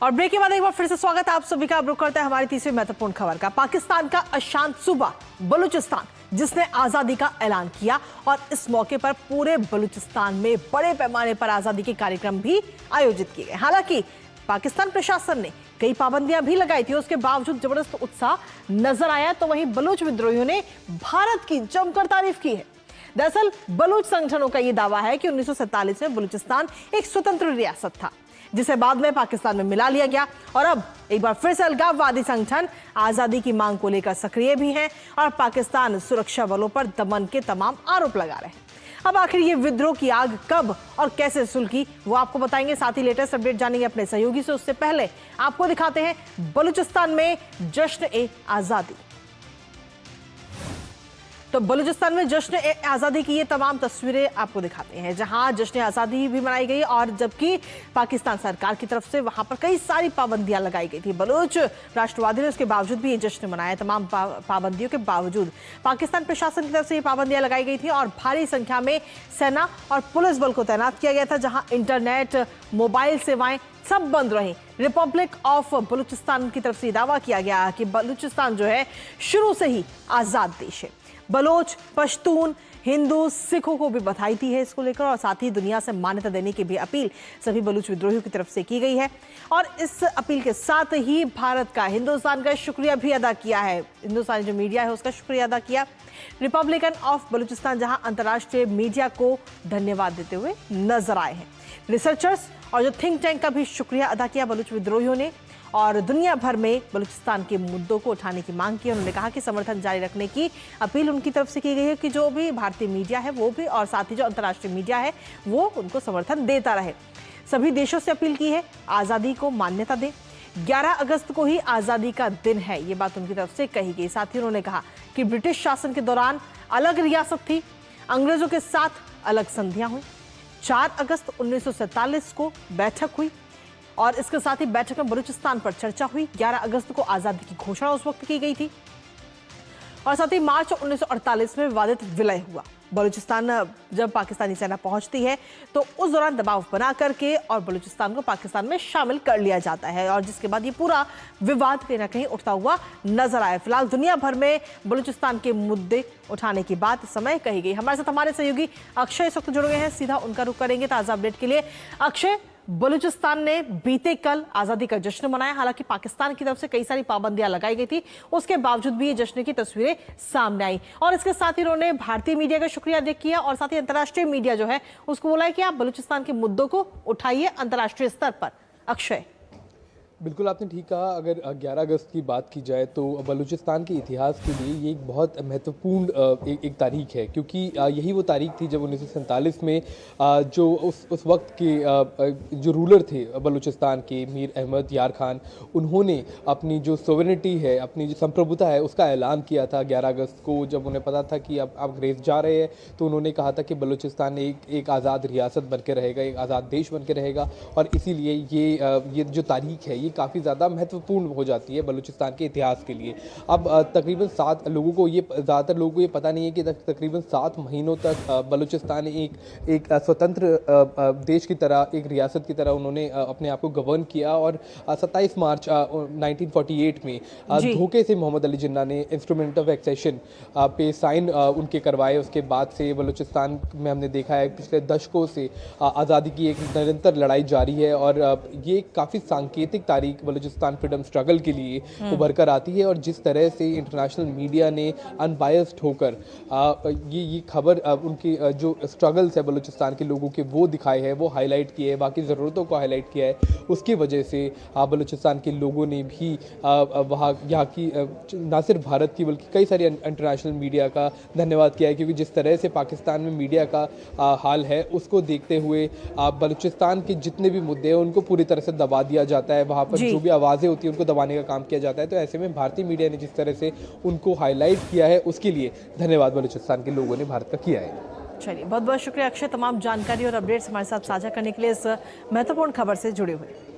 और ब्रेक के बाद एक बार फिर से स्वागत है आप सभी का। रुक करते हैं हमारी तीसरी महत्वपूर्ण खबर का। पाकिस्तान का अशांत सूबा बलूचिस्तान जिसने आजादी का ऐलान किया और इस मौके पर पूरे बलूचिस्तान में बड़े पैमाने पर आजादी के कार्यक्रम भी आयोजित किए गए। हालांकि पाकिस्तान प्रशासन ने कई पाबंदियां भी लगाई थी, उसके बावजूद जबरदस्त उत्साह नजर आया। तो वहीं बलूच विद्रोहियों ने भारत की जमकर तारीफ की है। दरअसल बलूच संगठनों का यह दावा है कि 1947 में बलूचिस्तान एक स्वतंत्र रियासत था जिसे बाद में पाकिस्तान में मिला लिया गया और अब एक बार फिर से अलगाववादी संगठन आजादी की मांग को लेकर सक्रिय भी हैं और पाकिस्तान सुरक्षा बलों पर दमन के तमाम आरोप लगा रहे हैं। अब आखिर ये विद्रोह की आग कब और कैसे सुलगी वो आपको बताएंगे। साथ ही लेटेस्ट अपडेट जानेंगे अपने सहयोगी से। उससे पहले आपको दिखाते हैं बलूचिस्तान में जश्न-ए-आजादी। तो बलूचिस्तान में जश्न-ए-आजादी की ये तमाम तस्वीरें आपको दिखाते हैं जहां जश्न-ए-आजादी भी मनाई गई और जबकि पाकिस्तान सरकार की तरफ से वहां पर कई सारी पाबंदियां लगाई गई थी। बलूच राष्ट्रवादी ने उसके बावजूद भी ये जश्न मनाया। तमाम पाबंदियों के बावजूद पाकिस्तान प्रशासन की तरफ से ये पाबंदियां लगाई गई थी और भारी संख्या में सेना और पुलिस बल को तैनात किया गया था जहां इंटरनेट, मोबाइल सेवाएं सब बंद रही। रिपब्लिक ऑफ बलूचिस्तान की तरफ से दावा किया गया कि बलूचिस्तान जो है शुरू से ही आजाद देश है। बलोच, पश्तून, हिंदू, सिखों को भी बधाई दी है इसको लेकर और साथ ही दुनिया से मान्यता देने की भी अपील सभी बलूच विद्रोहियों की तरफ से की गई है। और इस अपील के साथ ही भारत का, हिंदुस्तान का शुक्रिया भी अदा किया है। हिंदुस्तानी जो मीडिया है उसका शुक्रिया अदा किया। रिपब्लिकन ऑफ बलूचिस्तान जहां अंतर्राष्ट्रीय मीडिया को धन्यवाद देते हुए नजर आए हैं। रिसर्चर्स और जो थिंक टैंक का भी शुक्रिया अदा किया बलूच विद्रोहियों ने और दुनिया भर में बलूचिस्तान के मुद्दों को उठाने की मांग की। उन्होंने कहा कि समर्थन जारी रखने की अपील उनकी तरफ से की गई है कि जो भी भारतीय मीडिया है वो भी और साथ ही जो अंतर्राष्ट्रीय मीडिया है वो उनको समर्थन देता रहे। सभी देशों से अपील की है आज़ादी को मान्यता दें। 11 अगस्त को ही आज़ादी का दिन है, ये बात उनकी तरफ से कही गई। साथ ही उन्होंने कहा कि ब्रिटिश शासन के दौरान अलग रियासत थी, अंग्रेजों के साथ अलग संधियां हुई। 4 अगस्त 1947 को बैठक हुई और इसके साथ ही बैठक में बलूचिस्तान पर चर्चा हुई। 11 अगस्त को आजादी की घोषणा उस वक्त की गई थी और साथ ही मार्च 1948 में विवादित विलय हुआ। बलूचिस्तान जब पाकिस्तानी सेना पहुंचती है तो उस दौरान दबाव बना करके और बलूचिस्तान को पाकिस्तान में शामिल कर लिया जाता है और जिसके बाद ये पूरा विवाद कहीं ना कहीं उठता हुआ नजर आया। फिलहाल दुनिया भर में बलूचिस्तान के मुद्दे उठाने की बात इस समय कही गई। हमारे साथ हमारे सहयोगी अक्षय इस वक्त जुड़ गए हैं, सीधा उनका रुख करेंगे ताजा अपडेट के लिए। अक्षय, बलूचिस्तान ने बीते कल आजादी का जश्न मनाया। हालांकि पाकिस्तान की तरफ से कई सारी पाबंदियां लगाई गई थी, उसके बावजूद भी ये जश्न की तस्वीरें सामने आई और इसके साथ ही उन्होंने भारतीय मीडिया का शुक्रिया अदा किया और साथ ही अंतर्राष्ट्रीय मीडिया जो है उसको बोला है कि आप बलूचिस्तान के मुद्दों को उठाइए अंतर्राष्ट्रीय स्तर पर। अक्षय, बिल्कुल आपने ठीक कहा। अगर 11 अगस्त की बात की जाए तो बलूचिस्तान के इतिहास के लिए ये एक बहुत महत्वपूर्ण एक तारीख है क्योंकि यही वो तारीख थी जब 1947 में जो उस वक्त के जो रूलर थे बलूचिस्तान के, मीर अहमद यार खान, उन्होंने अपनी जो सोवरेनिटी है, अपनी जो संप्रभुता है उसका ऐलान किया था 11 अगस्त को। जब उन्हें पता था कि अब अंग्रेज जा रहे हैं तो उन्होंने कहा था कि बलूचिस्तान एक आज़ाद रियासत बन के रहेगा, एक आज़ाद देश बन के रहेगा और इसीलिए ये जो तारीख है ये काफ़ी ज़्यादा महत्वपूर्ण हो जाती है बलूचिस्तान के इतिहास के लिए। अब तकरीबन 7 लोगों को ज़्यादातर लोगों को ये पता नहीं है कि तकरीबन 7 महीनों तक बलूचिस्तान एक स्वतंत्र देश की तरह, एक रियासत की तरह उन्होंने अपने आप को गवर्न किया और 27 मार्च 1948 में धोखे से मोहम्मद अली जिन्ना ने इंस्ट्रूमेंट ऑफ एक्सेशन पे साइन उनके करवाए। उसके बाद से बलूचिस्तान में हमने देखा है पिछले दशकों से आज़ादी की एक निरंतर लड़ाई जारी है और ये काफ़ी सांकेतिक तारीख बलूचिस्तान फ्रीडम स्ट्रगल के लिए उभर कर आती है और जिस तरह से इंटरनेशनल मीडिया ने अनबायस्ड होकर ये खबर उनकी जो स्ट्रगल्स है बलूचिस्तान के लोगों के वो दिखाए हैं, वो हाईलाइट किए हैं, बाकी ज़रूरतों को हाईलाइट किया है। उसकी वजह से बलूचिस्तान के लोगों ने भी यहाँ की न सिर्फ भारत की बल्कि कई सारी इंटरनेशनल मीडिया का धन्यवाद किया है क्योंकि जिस तरह से पाकिस्तान में मीडिया का हाल है उसको देखते हुए बलूचिस्तान के जितने भी मुद्दे हैं उनको पूरी तरह से दबा दिया जाता है। वहाँ पर जो भी आवाज़ें होती हैं उनको दबाने का काम किया जाता है। तो ऐसे में भारतीय मीडिया ने जिस तरह से उनको हाईलाइट किया है उसके लिए धन्यवाद बलूचिस्तान के लोगों ने भारत का किया है। चलिए, बहुत बहुत शुक्रिया अक्षय, तमाम जानकारी और अपडेट्स हमारे साथ साझा करने के लिए इस महत्वपूर्ण खबर से जुड़े हुए।